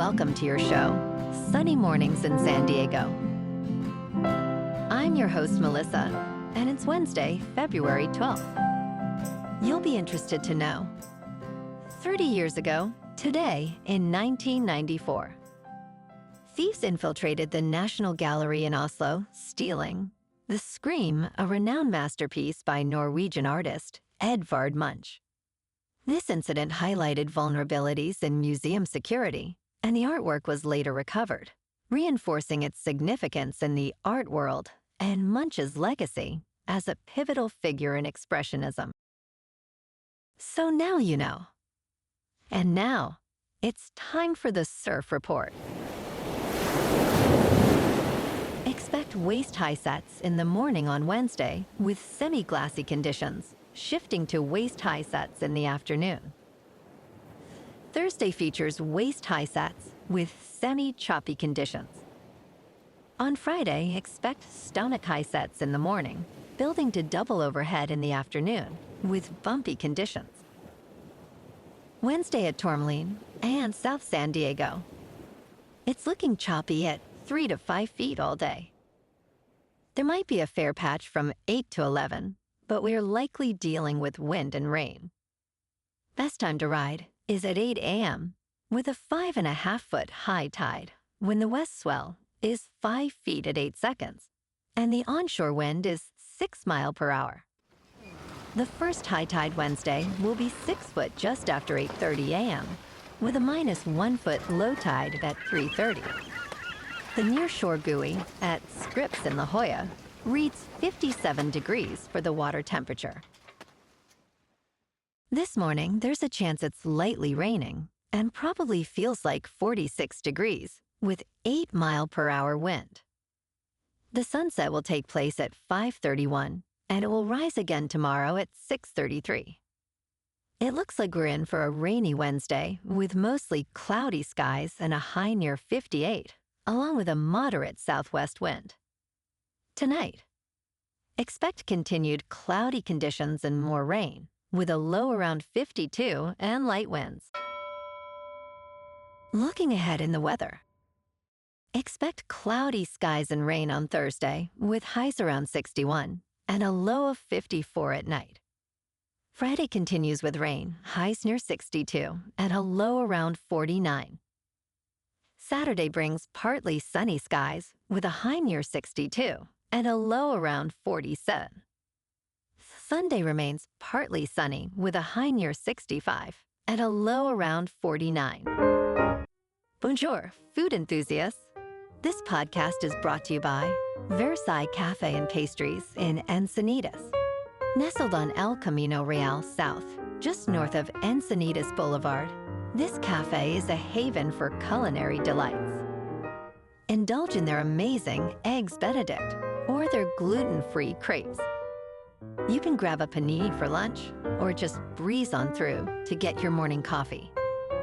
welcome to your show, Sunny Mornings in San Diego. I'm your host, Melissa, and it's Wednesday, February 12th. You'll be interested to know. 30 years ago, today in 1994, thieves infiltrated the National Gallery in Oslo, stealing The Scream, a renowned masterpiece by Norwegian artist Edvard Munch. This incident highlighted vulnerabilities in museum security, and the artwork was later recovered, reinforcing its significance in the art world and Munch's legacy as a pivotal figure in Expressionism. So now you know. And now, it's time for the Surf Report. Expect waist-high sets in the morning on Wednesday with semi-glassy conditions, shifting to waist-high sets in the afternoon. Thursday features waist-high sets with semi-choppy conditions. On Friday, expect stomach-high sets in the morning, building to double overhead in the afternoon with bumpy conditions. Wednesday at Tourmaline and South San Diego. It's looking choppy at 3 to 5 feet all day. There might be a fair patch from 8 to 11, but we're likely dealing with wind and rain. Best time to ride is at 8 a.m. with a 5.5-foot high tide when the west swell is 5 feet at 8 seconds, and the onshore wind is 6 miles per hour. The first high tide Wednesday will be 6 foot just after 8:30 a.m. with a -1 foot low tide at 3:30. The nearshore buoy at Scripps in La Jolla reads 57 degrees for the water temperature. This morning, there's a chance it's lightly raining and probably feels like 46 degrees with 8 mile per hour wind. The sunset will take place at 5:31 and it will rise again tomorrow at 6:33. It looks like we're in for a rainy Wednesday with mostly cloudy skies and a high near 58, along with a moderate southwest wind. Tonight, expect continued cloudy conditions and more rain, with a low around 52 and light winds. Looking ahead in the weather, expect cloudy skies and rain on Thursday, with highs around 61 and a low of 54 at night. Friday continues with rain, highs near 62 and a low around 49. Saturday brings partly sunny skies, with a high near 62 and a low around 47. Sunday remains partly sunny with a high near 65 and a low around 49. Bonjour, food enthusiasts. This podcast is brought to you by Versailles Cafe and Pastries in Encinitas. Nestled on El Camino Real South, just north of Encinitas Boulevard, this cafe is a haven for culinary delights. Indulge in their amazing Eggs Benedict or their gluten-free crepes. You can grab a panini for lunch or just breeze on through to get your morning coffee.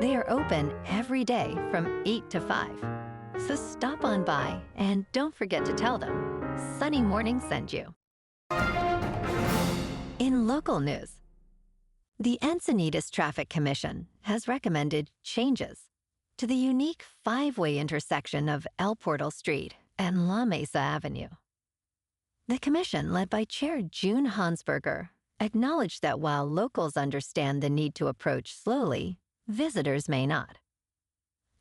They are open every day from 8 to 5. So stop on by and don't forget to tell them Sunny Morning sent you. In local news, the Encinitas Traffic Commission has recommended changes to the unique 5-way intersection of El Portal Street and La Mesa Avenue. The commission, led by Chair June Hansberger, acknowledged that while locals understand the need to approach slowly, visitors may not.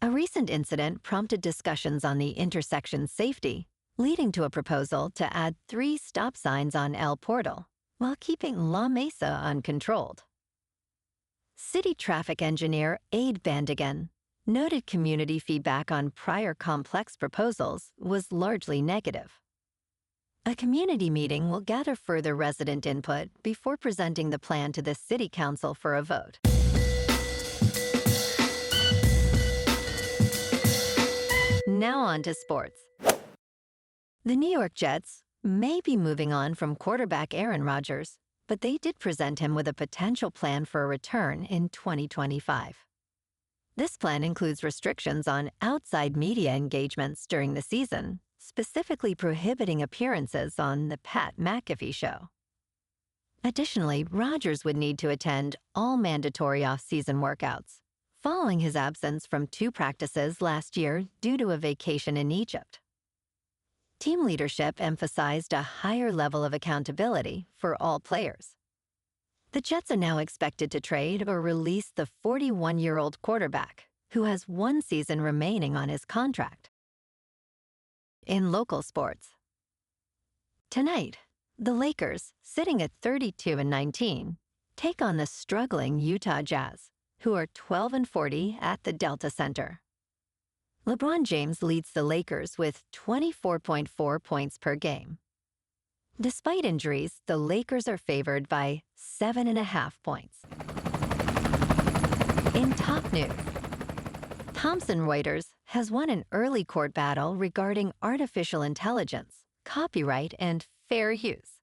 A recent incident prompted discussions on the intersection's safety, leading to a proposal to add 3 stop signs on El Portal while keeping La Mesa uncontrolled. City traffic engineer Aid Bandigan noted community feedback on prior complex proposals was largely negative. A community meeting will gather further resident input before presenting the plan to the City Council for a vote. Now on to sports. The New York Jets may be moving on from quarterback Aaron Rodgers, but they did present him with a potential plan for a return in 2025. This plan includes restrictions on outside media engagements during the season, specifically prohibiting appearances on The Pat McAfee Show. Additionally, Rodgers would need to attend all mandatory off-season workouts, following his absence from 2 practices last year due to a vacation in Egypt. Team leadership emphasized a higher level of accountability for all players. The Jets are now expected to trade or release the 41-year-old quarterback, who has 1 season remaining on his contract. In local sports, tonight, the Lakers, sitting at 32-19, take on the struggling Utah Jazz, who are 12-40 at the Delta Center. LeBron James leads the Lakers with 24.4 points per game. Despite injuries, the Lakers are favored by 7.5 points. In top news, Thomson Reuters has won an early court battle regarding artificial intelligence, copyright, and fair use.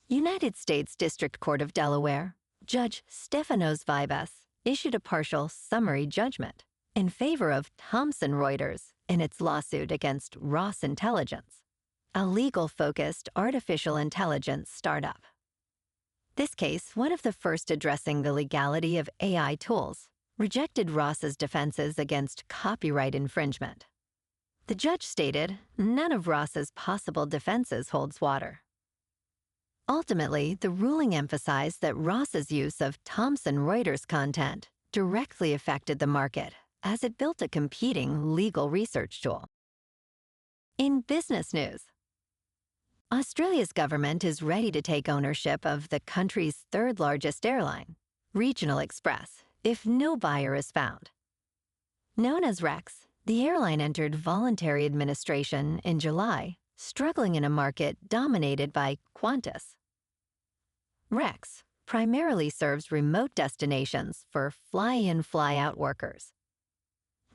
United States District Court of Delaware, Judge Stefanos Vibas issued a partial summary judgment in favor of Thomson Reuters in its lawsuit against Ross Intelligence, a legal-focused artificial intelligence startup. This case, one of the first addressing the legality of AI tools, rejected Ross's defenses against copyright infringement. The judge stated none of Ross's possible defenses holds water. Ultimately, the ruling emphasized that Ross's use of Thomson Reuters content directly affected the market as it built a competing legal research tool. In business news, Australia's government is ready to take ownership of the country's 3rd largest airline, Regional Express, if no buyer is found. Known as Rex, the airline entered voluntary administration in July, struggling in a market dominated by Qantas. Rex primarily serves remote destinations for fly-in, fly-out workers.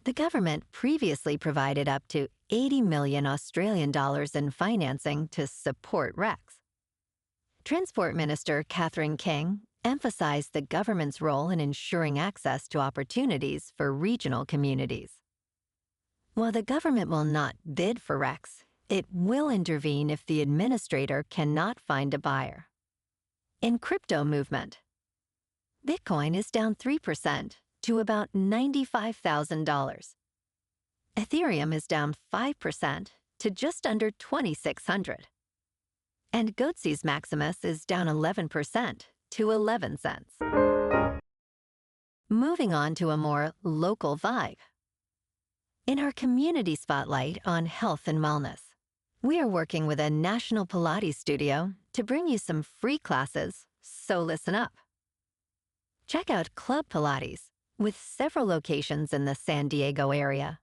The government previously provided up to 80 million Australian dollars in financing to support Rex. Transport Minister Catherine King emphasized the government's role in ensuring access to opportunities for regional communities. While the government will not bid for Rex, it will intervene if the administrator cannot find a buyer. In crypto movement, Bitcoin is down 3% to about $95,000. Ethereum is down 5% to just under 2,600. And Goatse's Maximus is down 11% to 11 cents. Moving on to a more local vibe. In our community spotlight on health and wellness, we are working with a national Pilates studio to bring you some free classes, so listen up. Check out Club Pilates, with several locations in the San Diego area.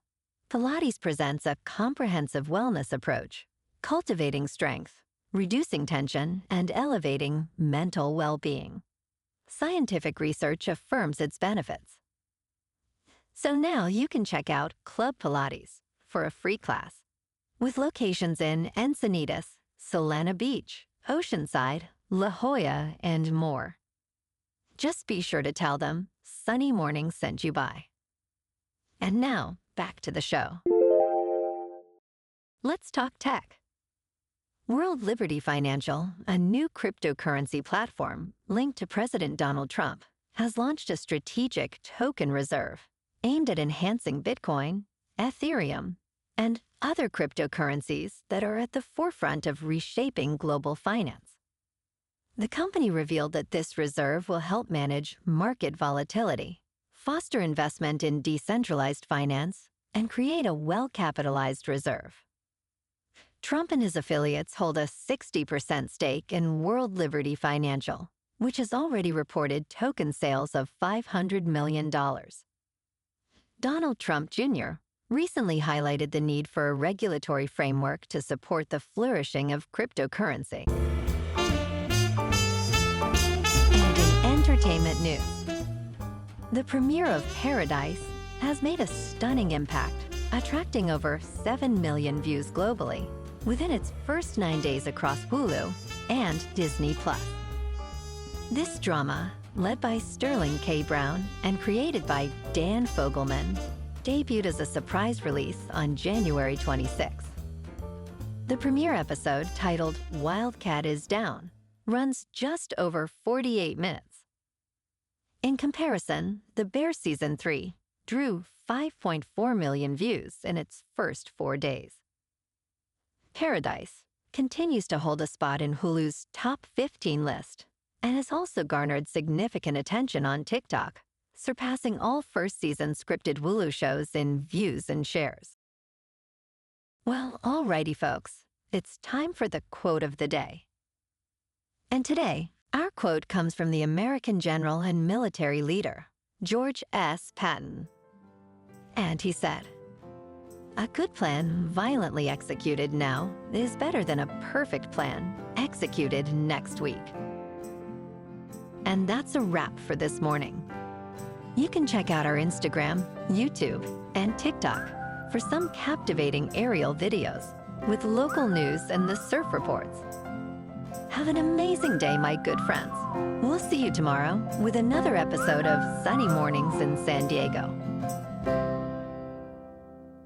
Pilates presents a comprehensive wellness approach, cultivating strength, reducing tension, and elevating mental well-being. Scientific research affirms its benefits. So now you can check out Club Pilates for a free class, with locations in Encinitas, Solana Beach, Oceanside, La Jolla, and more. Just be sure to tell them Sunny Morning sent you by. And now, back to the show. Let's talk tech. World Liberty Financial, a new cryptocurrency platform linked to President Donald Trump, has launched a strategic token reserve aimed at enhancing Bitcoin, Ethereum, and other cryptocurrencies that are at the forefront of reshaping global finance. The company revealed that this reserve will help manage market volatility, foster investment in decentralized finance, and create a well-capitalized reserve. Trump and his affiliates hold a 60% stake in World Liberty Financial, which has already reported token sales of $500 million. Donald Trump Jr. recently highlighted the need for a regulatory framework to support the flourishing of cryptocurrency. And in entertainment news, the premiere of Paradise has made a stunning impact, attracting over 7 million views globally within its first 9 days across Hulu and Disney+. This drama, led by Sterling K. Brown and created by Dan Fogelman, debuted as a surprise release on January 26th. The premiere episode, titled Wildcat is Down, runs just over 48 minutes. In comparison, The Bear Season 3 drew 5.4 million views in its first 4 days. Paradise continues to hold a spot in Hulu's top 15 list and has also garnered significant attention on TikTok, surpassing all first-season scripted Hulu shows in views and shares. Well, alrighty, folks, it's time for the quote of the day. And today, our quote comes from the American general and military leader, George S. Patton. And he said, "A good plan violently executed now is better than a perfect plan executed next week." And that's a wrap for this morning. You can check out our Instagram, YouTube, and TikTok for some captivating aerial videos with local news and the surf reports. Have an amazing day, my good friends. We'll see you tomorrow with another episode of Sunny Mornings in San Diego.